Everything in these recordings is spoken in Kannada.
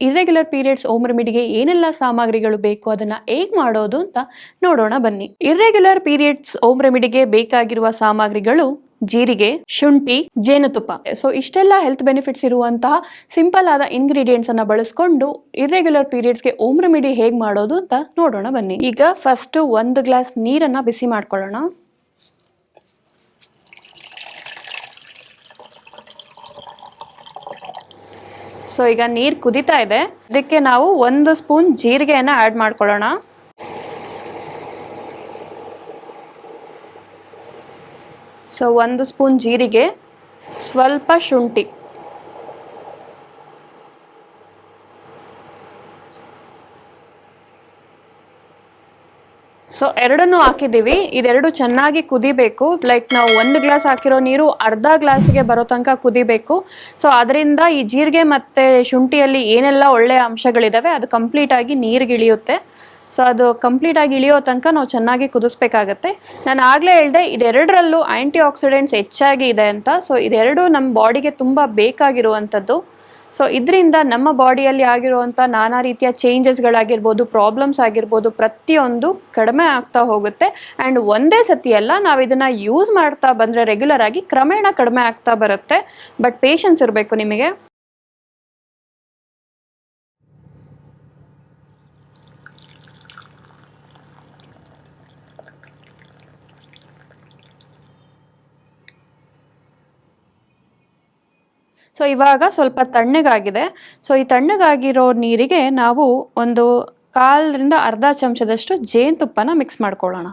ಇರ್ರೆಗ್ಯುಲರ್ ಪೀರಿಯಡ್ಸ್ ಹೋಮ್ ರೆಮಿಡಿಗೆ ಏನೆಲ್ಲ ಸಾಮಗ್ರಿಗಳು ಬೇಕು, ಅದನ್ನ ಹೇಗ್ ಮಾಡೋದು ಅಂತ ನೋಡೋಣ ಬನ್ನಿ. ಇರ್ರೆಗ್ಯುಲರ್ ಪೀರಿಯಡ್ಸ್ ಹೋಮ್ ರೆಮಿಡಿಗೆ ಬೇಕಾಗಿರುವ ಸಾಮಗ್ರಿಗಳು ಜೀರಿಗೆ, ಶುಂಠಿ, ಜೇನುತುಪ್ಪ. ಸೊ ಇಷ್ಟೆಲ್ಲ ಹೆಲ್ತ್ ಬೆನಿಫಿಟ್ಸ್ ಇರುವಂತಹ ಸಿಂಪಲ್ ಆದ ಇಂಗ್ರೀಡಿಯೆಂಟ್ಸ್ ಅನ್ನ ಬಳಸ್ಕೊಂಡು ಇರ್ರೆಗ್ಯುಲರ್ ಪೀರಿಯಡ್ಸ್ಗೆ ಹೋಮ್ ರೆಮಿಡಿ ಹೇಗ್ ಮಾಡೋದು ಅಂತ ನೋಡೋಣ ಬನ್ನಿ. ಈಗ ಫಸ್ಟ್ 1 ಗ್ಲಾಸ್ ನೀರನ್ನ ಬಿಸಿ ಮಾಡ್ಕೊಳ್ಳೋಣ. ಸೊ ಈಗ ನೀರು ಕುದಿತಾ ಇದೆ, ಇದಕ್ಕೆ ನಾವು 1 ಸ್ಪೂನ್ ಜೀರಿಗೆಯನ್ನು ಆ್ಯಡ್ ಮಾಡ್ಕೊಳ್ಳೋಣ. ಸೊ 1 ಸ್ಪೂನ್ ಜೀರಿಗೆ, ಸ್ವಲ್ಪ ಶುಂಠಿ, ಸೊ ಎರಡನ್ನು ಹಾಕಿದ್ದೀವಿ. ಇದೆರಡು ಚೆನ್ನಾಗಿ ಕುದಿಬೇಕು. ಲೈಕ್ ನಾವು 1 ಗ್ಲಾಸ್ ಹಾಕಿರೋ ನೀರು ಅರ್ಧ ಗ್ಲಾಸಿಗೆ ಬರೋ ತನಕ ಕುದಿಬೇಕು. ಸೊ ಅದರಿಂದ ಈ ಜೀರಿಗೆ ಮತ್ತು ಶುಂಠಿಯಲ್ಲಿ ಏನೆಲ್ಲ ಒಳ್ಳೆಯ ಅಂಶಗಳಿದಾವೆ ಅದು ಕಂಪ್ಲೀಟ್ ಆಗಿ ನೀರಿಗೆ ಇಳಿಯುತ್ತೆ. ಸೊ ಅದು ಕಂಪ್ಲೀಟ್ ಆಗಿ ಇಳಿಯೋ ತನಕ ನಾವು ಚೆನ್ನಾಗಿ ಕುದಿಸ್ಬೇಕಾಗತ್ತೆ. ನಾನು ಆಗಲೇ ಹೇಳಿದೆ ಇದೆರಡರಲ್ಲೂ ಆ್ಯಂಟಿ ಆಕ್ಸಿಡೆಂಟ್ಸ್ ಹೆಚ್ಚಾಗಿ ಇದೆ ಅಂತ. ಸೊ ಇದೆರಡು ನಮ್ಮ ಬಾಡಿಗೆ ತುಂಬ ಬೇಕಾಗಿರುವಂಥದ್ದು. ಸೊ ಇದರಿಂದ ನಮ್ಮ ಬಾಡಿಯಲ್ಲಿ ಆಗಿರುವಂಥ ನಾನಾ ರೀತಿಯ ಚೇಂಜಸ್ಗಳಾಗಿರ್ಬೋದು, ಪ್ರಾಬ್ಲಮ್ಸ್ ಆಗಿರ್ಬೋದು, ಪ್ರತಿಯೊಂದು ಕಡಿಮೆ ಆಗ್ತಾ ಹೋಗುತ್ತೆ. ಆ್ಯಂಡ್ ಒಂದೇ ಸತಿ ಅಲ್ಲ, ನಾವು ಇದನ್ನು ಯೂಸ್ ಮಾಡ್ತಾ ಬಂದರೆ ರೆಗ್ಯುಲರ್ ಆಗಿ ಕ್ರಮೇಣ ಕಡಿಮೆ ಆಗ್ತಾ ಬರುತ್ತೆ. ಬಟ್ ಪೇಷನ್ಸ್ ಇರಬೇಕು ನಿಮಗೆ. ಸೊ ಇವಾಗ ಸ್ವಲ್ಪ ತಣ್ಣಗಾಗಿದೆ. ಸೊ ಈ ತಣ್ಣಗಾಗಿರೋ ನೀರಿಗೆ ನಾವು ಒಂದು 1/4ರಿಂದ ಅರ್ಧ ಚಮಚದಷ್ಟು ಜೇನುತುಪ್ಪನ ಮಿಕ್ಸ್ ಮಾಡ್ಕೊಳ್ಳೋಣ.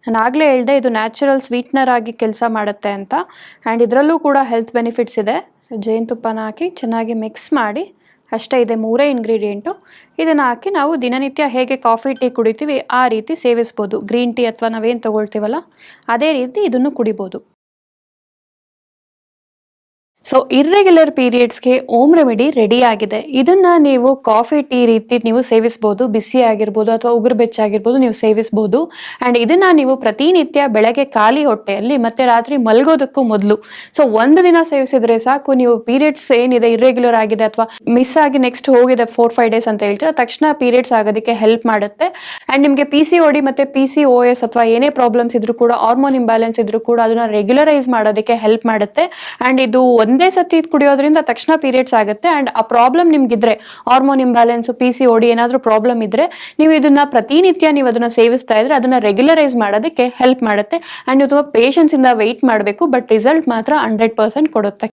ನಾನು ಆಗಲೇ ಹೇಳಿದೆ ಇದು ನ್ಯಾಚುರಲ್ ಸ್ವೀಟ್ನರ್ ಆಗಿ ಕೆಲಸ ಮಾಡುತ್ತೆ ಅಂತ. ಆ್ಯಂಡ್ ಇದರಲ್ಲೂ ಕೂಡ ಹೆಲ್ತ್ ಬೆನಿಫಿಟ್ಸ್ ಇದೆ. ಸೊ ಜೇನುತುಪ್ಪನ ಹಾಕಿ ಚೆನ್ನಾಗಿ ಮಿಕ್ಸ್ ಮಾಡಿ, ಅಷ್ಟೇ ಇದೆ 3 ಇಂಗ್ರೀಡಿಯೆಂಟು. ಇದನ್ನು ಹಾಕಿ ನಾವು ದಿನನಿತ್ಯ ಹೇಗೆ ಕಾಫಿ ಟೀ ಕುಡಿತೀವಿ ಆ ರೀತಿ ಸೇವಿಸ್ಬೋದು. ಗ್ರೀನ್ ಟೀ ಅಥವಾ ನಾವೇನು ತೊಗೊಳ್ತೀವಲ್ಲ ಅದೇ ರೀತಿ ಇದನ್ನು ಕುಡಿಬೋದು. ಸೊ ಇರ್ರೆಗ್ಯುಲರ್ ಪೀರಿಯಡ್ಸ್ಗೆ ಹೋಮ್ ರೆಮಿಡಿ ರೆಡಿ ಆಗಿದೆ. ಇದನ್ನ ನೀವು ಕಾಫಿ ಟೀ ರೀತಿ ನೀವು ಸೇವಿಸ್ಬೋದು. ಬಿಸಿ ಆಗಿರ್ಬೋದು ಅಥವಾ ಉಗುರು ಬೆಚ್ಚಾಗಿರ್ಬೋದು ನೀವು ಸೇವಿಸ್ಬೋದು. ಆ್ಯಂಡ್ ಇದನ್ನ ನೀವು ಪ್ರತಿನಿತ್ಯ ಬೆಳಗ್ಗೆ ಖಾಲಿ ಹೊಟ್ಟೆಯಲ್ಲಿ ಮತ್ತೆ ರಾತ್ರಿ ಮಲಗೋದಕ್ಕೂ ಮೊದಲು ಸೊ 1 ದಿನ ಸೇವಿಸಿದ್ರೆ ಸಾಕು. ನೀವು ಪೀರಿಯಡ್ಸ್ ಏನಿದೆ ಇರ್ರೆಗ್ಯುಲರ್ ಆಗಿದೆ ಅಥವಾ ಮಿಸ್ ಆಗಿ ನೆಕ್ಸ್ಟ್ ಹೋಗಿದೆ 4-5 ಡೇಸ್ ಅಂತ ಹೇಳ್ತೀರಾ, ತಕ್ಷಣ ಪೀರಿಯಡ್ಸ್ ಆಗೋದಕ್ಕೆ ಹೆಲ್ಪ್ ಮಾಡುತ್ತೆ. ಆ್ಯಂಡ್ ನಿಮಗೆ PCOD ಮತ್ತು PCOS ಅಥವಾ ಏನೇ ಪ್ರಾಬ್ಲಮ್ಸ್ ಇದ್ರೂ ಕೂಡ, ಹಾರ್ಮೋನ್ ಇಂಬ್ಯಾಲೆನ್ಸ್ ಇದ್ರೂ ಕೂಡ ಅದನ್ನ ರೆಗ್ಯುಲರೈಸ್ ಮಾಡೋದಕ್ಕೆ ಹೆಲ್ಪ್ ಮಾಡುತ್ತೆ. ಆ್ಯಂಡ್ ಇದು ಒಂದೇ ಸತಿ ಕುಡಿಯೋದ್ರಿಂದ ತಕ್ಷಣ ಪೀರಿಯಡ್ಸ್ ಆಗುತ್ತೆ. ಅಂಡ್ ಆ ಪ್ರಾಬ್ಲಮ್ ನಿಮ್ಗಿದ್ರೆ, ಹಾರ್ಮೋನ್ ಇಂಬ್ಯಾಲೆನ್ಸ್, PCOD ಏನಾದರೂ ಪ್ರಾಬ್ಲಮ್ ಇದ್ರೆ, ನೀವು ಇದನ್ನ ಪ್ರತಿನಿತ್ಯ ನೀವು ಅದನ್ನ ಸೇವಿಸ್ತಾ ಇದ್ರೆ ಅದನ್ನ ರೆಗ್ಯುಲರೈಸ್ ಮಾಡೋದಕ್ಕೆ ಹೆಲ್ಪ್ ಮಾಡುತ್ತೆ. ಅಂಡ್ ನೀವು ತುಂಬ ಪೇಷನ್ಸ್ ಇಂದ ವೆಯ್ಟ್ ಮಾಡಬೇಕು, ಬಟ್ ರಿಸಲ್ಟ್ ಮಾತ್ರ 100% ಕೊಡುತ್ತೆ.